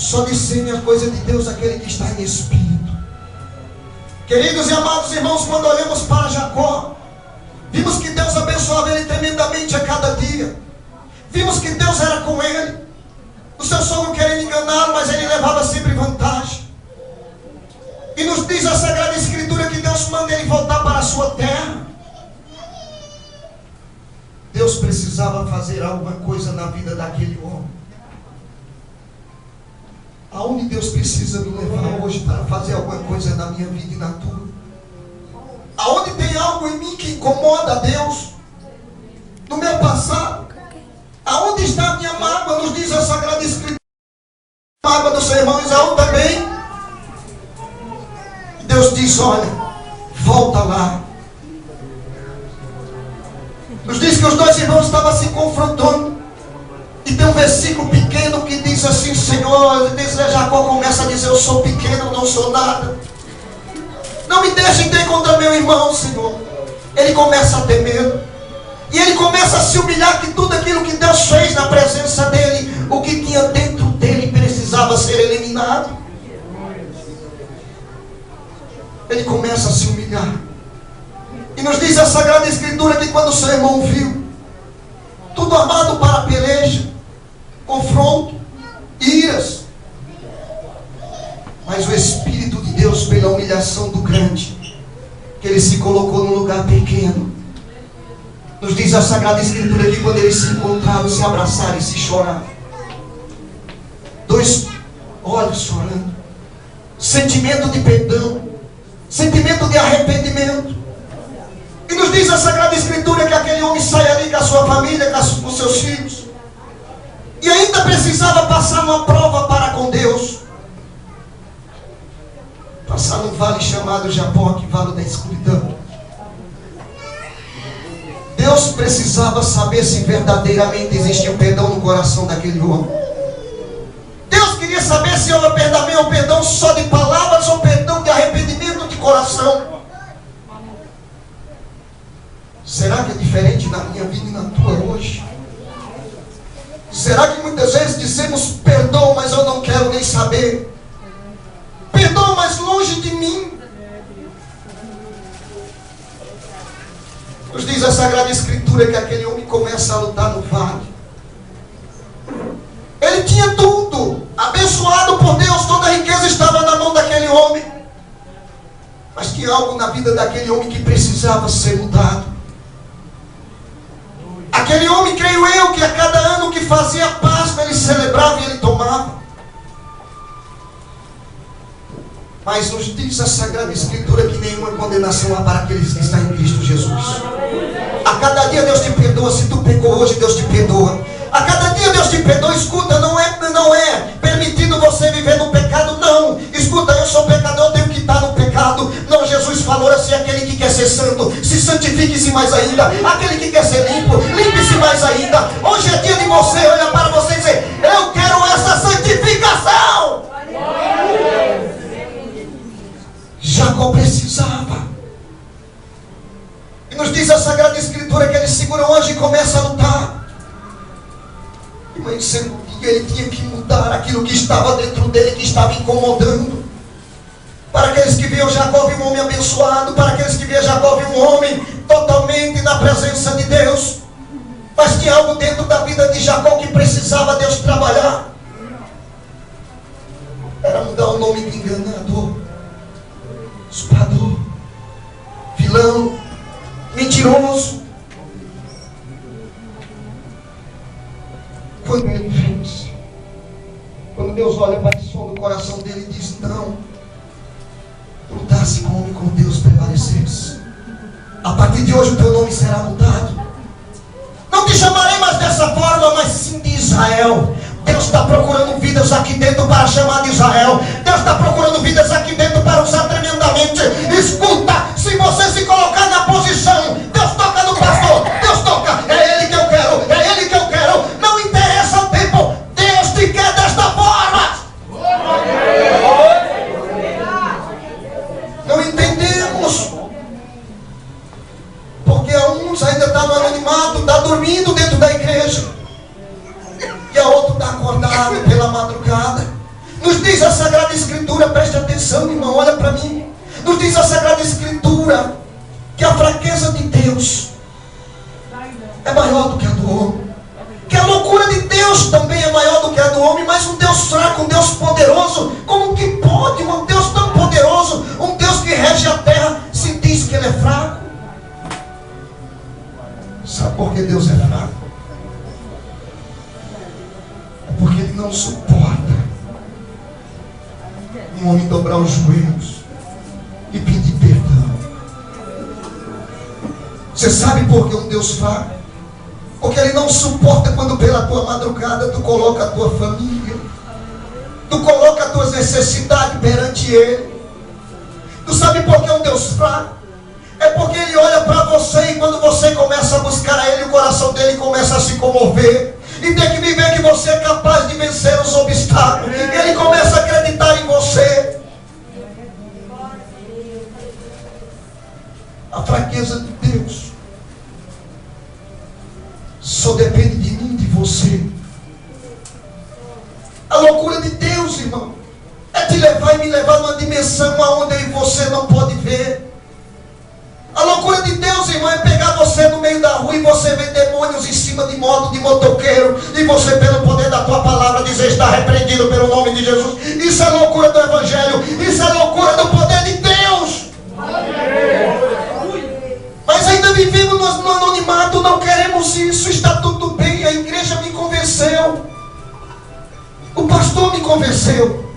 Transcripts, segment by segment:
Só discerne a coisa de Deus aquele que está em espírito. Queridos e amados irmãos, quando olhamos para Jacó, vimos que Deus abençoava ele tremendamente a cada dia. Vimos que Deus era com ele. O seu sogro querendo enganá-lo, mas ele levava sempre vantagem. E nos diz a Sagrada Escritura que Deus manda ele voltar para a sua terra. Deus precisava fazer alguma coisa na vida daquele homem. Aonde Deus precisa me levar hoje para fazer alguma coisa na minha vida e na tua? Aonde tem algo em mim que incomoda a Deus? No meu passado? Aonde está a minha mágoa? Nos diz a Sagrada Escritura. A mágoa do seu irmão Esaú também. Deus diz, olha, volta lá. Nos diz que os dois irmãos estavam se confrontando. E tem um versículo pequeno que diz assim, Senhor, Jacó começa a dizer, eu sou pequeno, não sou nada. Não me deixem ter contra meu irmão, Senhor. Ele começa a ter medo. E ele começa a se humilhar que tudo aquilo que Deus fez na presença dele, o que tinha dentro dele precisava ser eliminado. Ele começa a se humilhar. E nos diz a Sagrada Escritura que quando seu irmão viu, tudo armado para a peleja, confronto, iras, mas o Espírito de Deus, pela humilhação do grande, que ele se colocou num lugar pequeno. Nos diz a Sagrada Escritura que quando eles se encontraram, se abraçaram e se choraram, dois olhos chorando, sentimento de perdão, sentimento de arrependimento. E nos diz a Sagrada Escritura que aquele homem sai ali com a sua família, com os seus filhos, e ainda precisava passar uma prova para com Deus. Passar num vale chamado Jaboque, vale da escuridão. Deus precisava saber se verdadeiramente existia um perdão no coração daquele homem. Deus queria saber se houve perdão só de palavras ou perdão de arrependimento de coração. Será que é diferente na minha vida e na tua hoje? Será que muitas vezes dizemos perdão, mas eu não quero nem saber? Perdão, mas longe de mim. Nos diz a Sagrada Escritura que aquele homem começa a lutar no vale. Ele tinha tudo, abençoado por Deus, toda a riqueza estava na mão daquele homem. Mas tinha algo na vida daquele homem que precisava ser mudado. Aquele homem, creio eu, que a cada ano que fazia Páscoa, ele celebrava e ele tomava. Mas nos diz a Sagrada Escritura que nenhuma condenação há para aqueles que estão em Cristo Jesus. A cada dia Deus te perdoa. Se tu pecou hoje, Deus te perdoa. A cada dia Deus te perdoa. Escuta, não é permitido você viver no pecado, não. Escuta, eu sou pecador, eu tenho que estar no pecado. Não, Jesus falou assim, aquele que quer ser santo, se santifique-se mais ainda. Aquele que quer ser limpo, limpe-se mais ainda. Hoje é dia de você olhar para você e dizer, eu quero essa santificação. Jacó precisava. E nos diz a Sagrada Escritura que ele segura o anjo e começa a lutar. Mas ele tinha que mudar aquilo que estava dentro dele, que estava incomodando. Para aqueles que viam Jacó, viam um homem abençoado. Para aqueles que viam Jacó, viam um homem totalmente na presença de Deus. Mas tinha algo dentro da vida de Jacó que precisava Deus trabalhar. Era mudar o nome de enganador, estuprador, vilão, mentiroso. Quando ele fez, quando Deus olha para o som do coração dele e diz, não, lutasse com o homem, com Deus prevalecesse. A partir de hoje o teu nome será mudado. Não te chamarei mais dessa forma, mas sim de Israel. Deus está procurando vidas aqui dentro para chamar de Israel. Deus está procurando vidas aqui dentro para usar tremendamente. Escuta, se você se colocar na posição, Deus toca no pastor, Deus toca, é Ele que eu quero, é Ele que eu quero. Não interessa o tempo, Deus te quer desta forma. Não entendemos. Porque uns ainda estão no anonimato, está dormindo dentro da igreja. E a outro está acordado pela madrugada. Escritura, preste atenção, irmão, olha para mim. Nos diz a Sagrada Escritura que a fraqueza de Deus é maior do que a do homem. Que a loucura de Deus também é maior do que a do homem. Mas um Deus fraco, um Deus poderoso, como que pode um Deus tão poderoso, um Deus que rege a terra, se diz que ele é fraco? Sabe por que Deus é fraco? É porque ele não suporta um homem dobrar os joelhos e pedir perdão. Você sabe por que um Deus fraco? Porque ele não suporta quando pela tua madrugada tu coloca a tua família, tu coloca as tuas necessidades perante ele. Tu sabe por que é um Deus fraco? É porque ele olha para você e quando você começa a buscar a ele, o coração dele começa a se comover. E tem que viver que você é capaz de vencer os obstáculos. E ele começa a acreditar em você. A fraqueza de Deus só depende de mim, de você. A loucura de Deus, irmão, é te levar e me levar numa dimensão aonde eu e você não pode ver. A loucura de Deus, irmão, é pegar você no meio da rua e você ver demônios em cima de moto, de motoqueiro, e você, pelo poder da tua palavra, dizer: está repreendido pelo nome de Jesus. Isso é loucura do Evangelho. Isso é loucura do poder de Deus. Mas ainda vivemos no anonimato, não queremos isso. Está tudo bem, a igreja me convenceu, o pastor me convenceu.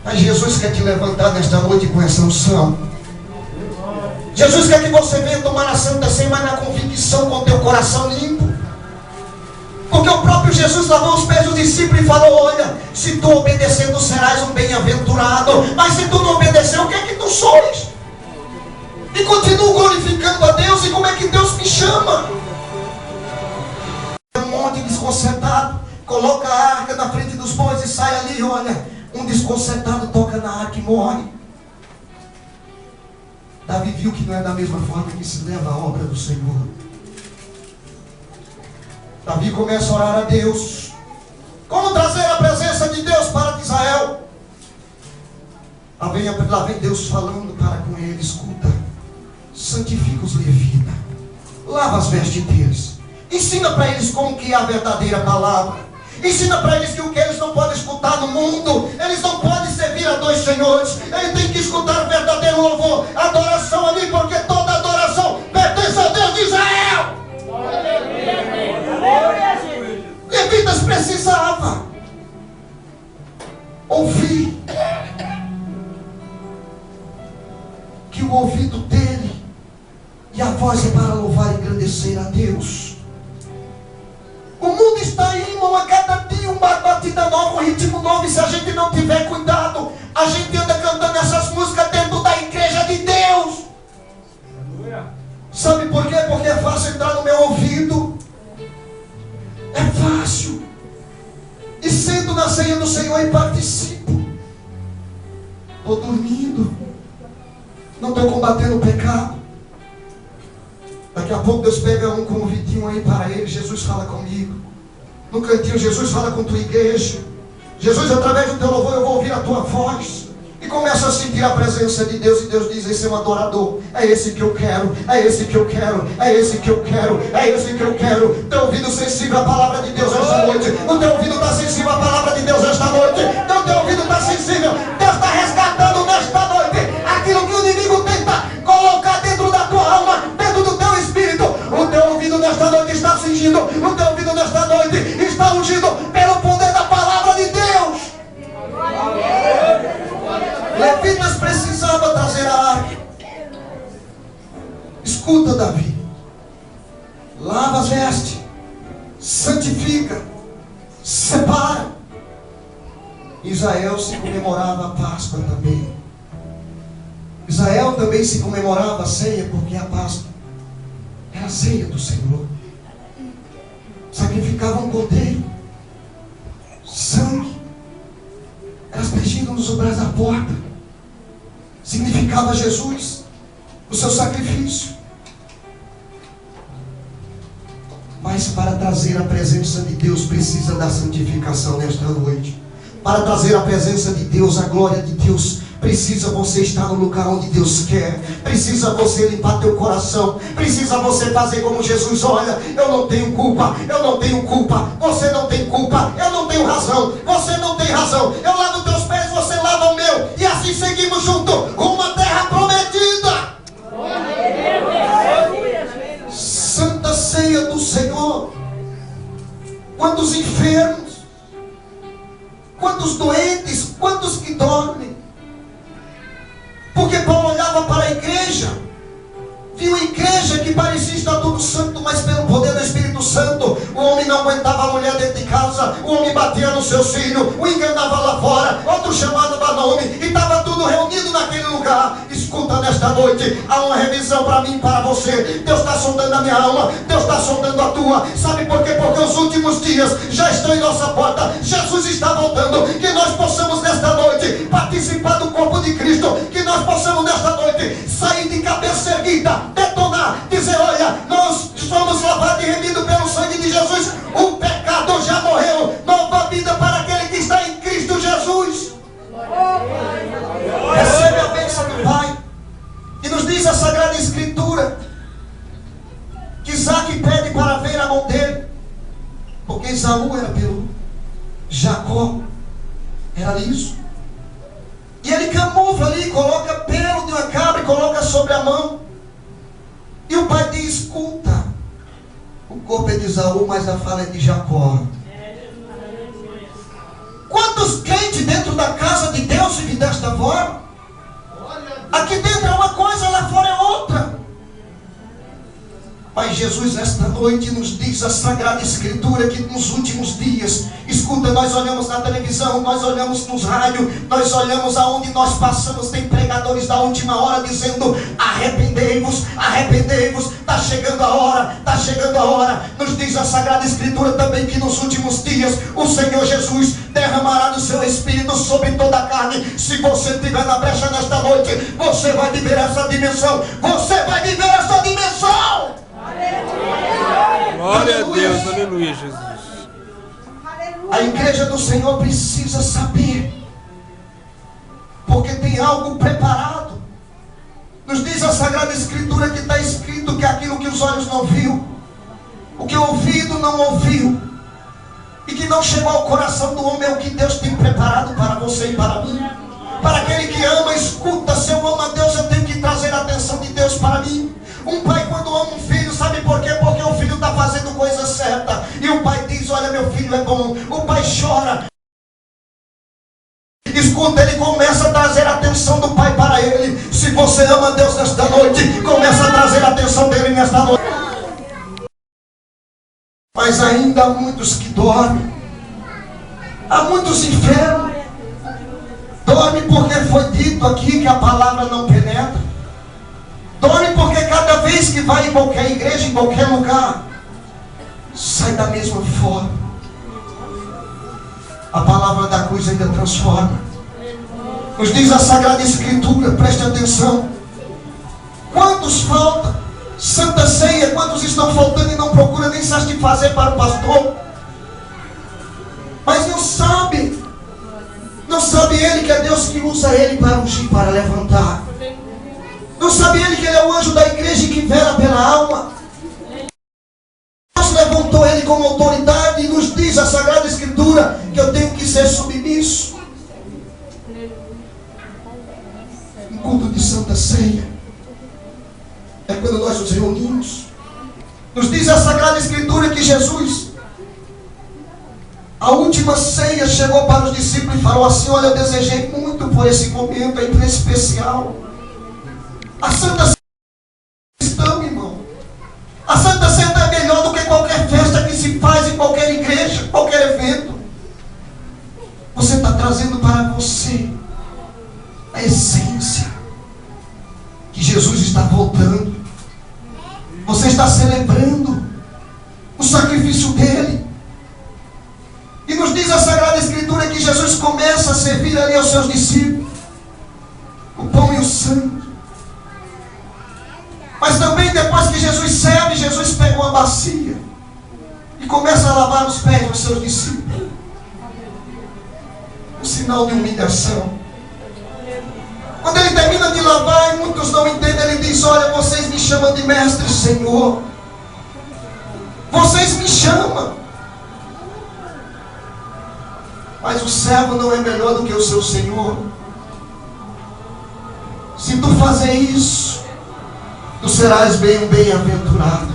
Mas Jesus quer te levantar nesta noite com essa unção. Jesus quer que você venha tomar a Santa Ceia, mas na convicção, com o teu coração limpo. Porque o próprio Jesus lavou os pés dos discípulos e falou: olha, se tu obedecendo serás um bem-aventurado, mas se tu não obedecer, o que é que tu sois? E continuo glorificando a Deus. E como é que Deus me chama? Um monte desconcertado coloca a arca na frente dos bois e sai ali. Olha, um desconcertado toca na arca e morre. Davi viu que não é da mesma forma que se leva a obra do Senhor. Davi começa a orar a Deus. Como trazer a presença de Deus para Israel? Lá vem Deus falando para com ele: escuta, santifica os levitas, lava as vestes deles, ensina para eles como que é a verdadeira palavra. Ensina para eles que o que eles não podem escutar no mundo, eles não podem servir a dois senhores. Eles têm que escutar o verdadeiro louvor, adoração ali, porque toda adoração pertence ao Deus de Israel. Levitas precisavam ouvir que o ouvido dele e a voz é para louvar e engrandecer a Deus. O mundo está aí, irmão, a cada dia uma batida nova, um ritmo novo. E se a gente não tiver cuidado, a gente anda cantando essas músicas dentro da igreja de Deus. Sabe por quê? Porque é fácil entrar no meu ouvido. É fácil. E sento na ceia do Senhor e participo. Estou dormindo. Não estou combatendo o pecado. Daqui a pouco Deus pega um convitinho aí para ele. Jesus fala comigo. No cantinho, Jesus fala com tua igreja. Jesus, através do teu louvor, eu vou ouvir a tua voz. E começa a sentir a presença de Deus. E Deus diz: esse é um adorador. É esse que eu quero. É esse que eu quero. É esse que eu quero. É esse que eu quero. Teu ouvido sensível à palavra de Deus esta noite. O teu ouvido está sensível à palavra de Deus esta noite. Então teu ouvido está sensível. Deus está resgatando nesta noite aquilo que o inimigo tenta colocar dentro da tua alma, dentro do teu espírito. O teu ouvido nesta noite está fingindo. O teu ouvido nesta noite está ungido pelo poder da palavra de Deus. Levitas precisavam trazer a arca. Escuta, Davi. Lava as vestes, santifica, separa. Israel se comemorava a Páscoa também. Israel também se comemorava a ceia, porque a Páscoa era a ceia do Senhor. Sacrificavam um cordeiro, sangue era aspergido nos umbrais da porta. Significava Jesus, o seu sacrifício. Mas para trazer a presença de Deus precisa da santificação nesta noite. Para trazer a presença de Deus, a glória de Deus, precisa você estar no lugar onde Deus quer. Precisa você limpar teu coração. Precisa você fazer como Jesus. Olha, eu não tenho culpa. Eu não tenho culpa. Você não tem culpa. Eu não tenho razão. Você não tem razão. Eu lavo teus pés, você lava o meu. E assim seguimos junto rumo à terra prometida. Santa ceia do Senhor. Quantos enfermos, quantos doentes, quantos que dormem. Porque Paulo olhava para a igreja, viu a igreja que parecia estar tudo santo, mas pelo poder do Espírito Santo, o homem não aguentava a mulher dentro de casa, o homem batia nos seus filhos, o enganava lá fora, outro chamava para nome, e estava tudo reunido naquele lugar. Escuta, nesta noite, há uma revisão para mim e para você. Deus está sondando a minha alma, Deus está sondando a tua. Sabe por quê? Porque os últimos dias já estão em nossa porta. Jesus está voltando. Que nós possamos nesta noite participar do corpo de Cristo. Que nós possamos nesta noite sair de cabeça erguida, detonar, dizer: olha, nós somos lavados e remidos pelo sangue de Jesus. O pecado já morreu. Nova vida para aquele que está em Cristo Jesus. Recebe a bênção do Pai. E nos diz a Sagrada Escritura que Isaac pede para ver a mão dele, porque Esaú era peludo, Jacó era liso. E ele camufla ali, coloca pelo de uma cabra e coloca sobre a mão. E o pai diz: escuta, o corpo é de Esaú, mas a fala é de Jacó. Quantos crentes dentro da casa de Deus vivem desta forma? Aqui dentro é uma coisa, lá fora é outra. Mas Jesus nesta noite nos diz a Sagrada Escritura que nos últimos dias, escuta, nós olhamos na televisão, nós olhamos nos rádios, nós olhamos aonde nós passamos, tem pregadores da última hora dizendo: arrependei-vos, arrependei-vos, está chegando a hora, está chegando a hora. Nos diz a Sagrada Escritura também que nos últimos dias o Senhor Jesus derramará do seu Espírito sobre toda a carne. Se você estiver na brecha nesta noite, você vai viver essa dimensão, você vai viver essa dimensão. Glória a Deus, aleluia, Jesus. A igreja do Senhor precisa saber, porque tem algo preparado. Nos diz a Sagrada Escritura que está escrito que aquilo que os olhos não viu, o que o ouvido não ouviu, e que não chegou ao coração do homem, é o que Deus tem preparado para você e para mim. Para aquele que ama, escuta, se eu amo a Deus, eu tenho que trazer a atenção de Deus para mim. Um pai, quando ama um filho, sabe por quê? Porque o filho está fazendo coisa certa. E o pai diz: olha, meu filho é bom. O pai chora. Escuta, ele começa a trazer a atenção do pai para ele. Se você ama a Deus nesta noite, começa a trazer a atenção dele nesta noite. Mas ainda há muitos que dormem. Há muitos enfermos. Dorme porque foi dito aqui que a palavra não penetra. Dorme porque cada vez que vai em qualquer igreja, em qualquer lugar, sai da mesma forma. A palavra da cruz ainda transforma. Nos diz a Sagrada Escritura, preste atenção. Quantos faltam? Santa Ceia, quantos estão faltando e não procuram nem satisfazer para o pastor? Mas não sabe. Não sabe ele que é Deus que usa ele para ungir, para levantar. Não sabe ele que ele é o anjo da igreja que vela pela alma. Deus levantou ele como autoridade e nos diz a Sagrada Escritura que eu tenho que ser submisso. Um culto de Santa Ceia é quando nós nos reunimos. Nos diz a Sagrada Escritura que Jesus, a última ceia, chegou para os discípulos e falou assim: olha, eu desejei muito por esse momento aí, por esse especial. A Santa Ceia cristã, irmão. A Santa Ceia é melhor do que qualquer festa que se faz em qualquer igreja, qualquer evento. Você está trazendo para você a essência que Jesus está voltando. Você está celebrando o sacrifício dele. E nos diz a Sagrada Escritura que Jesus começa a servir ali aos seus discípulos o pão e o sangue. Mas também depois que Jesus serve, Jesus pega uma bacia e começa a lavar os pés dos seus discípulos. sinal de humilhação. Quando ele termina de lavar e muitos não entendem, ele diz: olha, vocês me chamam de mestre, Senhor. Vocês me chamam. Mas o servo não é melhor do que o seu Senhor. Se tu fazer isso, tu serás bem-aventurado.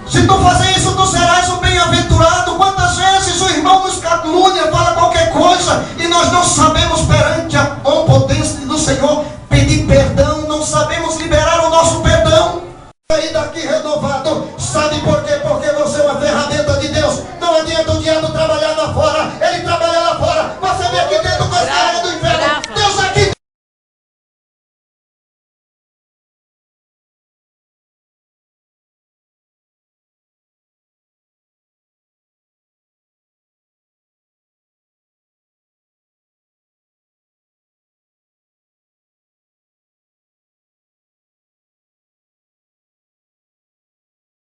Se tu fazer isso, tu serás um bem-aventurado. Quantas vezes o irmão nos calúnia, fala qualquer coisa, e nós não sabemos perante a onipotência do Senhor pedir perdão, não sabemos liberar o nosso perdão. Sair daqui renovado, sabe por quê? Porque você uma vez